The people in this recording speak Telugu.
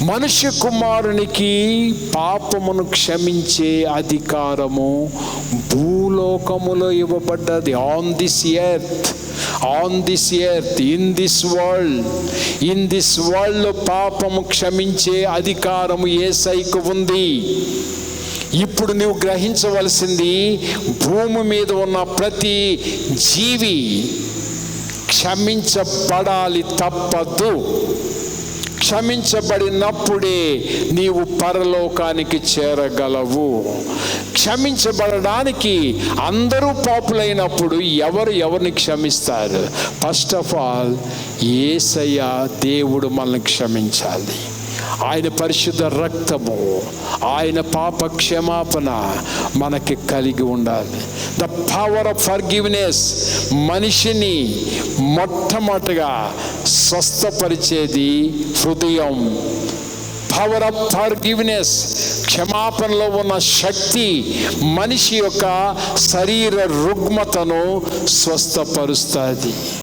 మనుష్య కుమారునికి పాపమును క్షమించే అధికారము భూలోకములో ఇవ్వబడ్డది. On this earth in this world పాపము క్షమించే అధికారము యేసయ్యకు ఉంది. ఇప్పుడు నువ్వు గ్రహించవలసింది, భూమి మీద ఉన్న ప్రతి జీవి క్షమించబడాలి, తప్పదు. క్షమించబడినప్పుడే నీవు పరలోకానికి చేరగలవు. క్షమించబడడానికి అందరూ పాపులైనప్పుడు ఎవరిని క్షమిస్తారు? ఫస్ట్ ఆఫ్ ఆల్ యేసయ్య దేవుడు మనల్ని క్షమించాలి. ఆయన పరిశుద్ధ రక్తము, ఆయన పాప క్షమాపణ మనకి కలిగి ఉండాలి. ద పవర్ ఆఫ్ ఫర్గివ్నెస్ మనిషిని మొట్టమొదటిగా స్వస్థపరిచేది హృదయం. పవర్ ఆఫ్ ఫర్గివ్నెస్, క్షమాపణలో ఉన్న శక్తి మనిషి యొక్క శరీర రుగ్మతను స్వస్థపరుస్తుంది.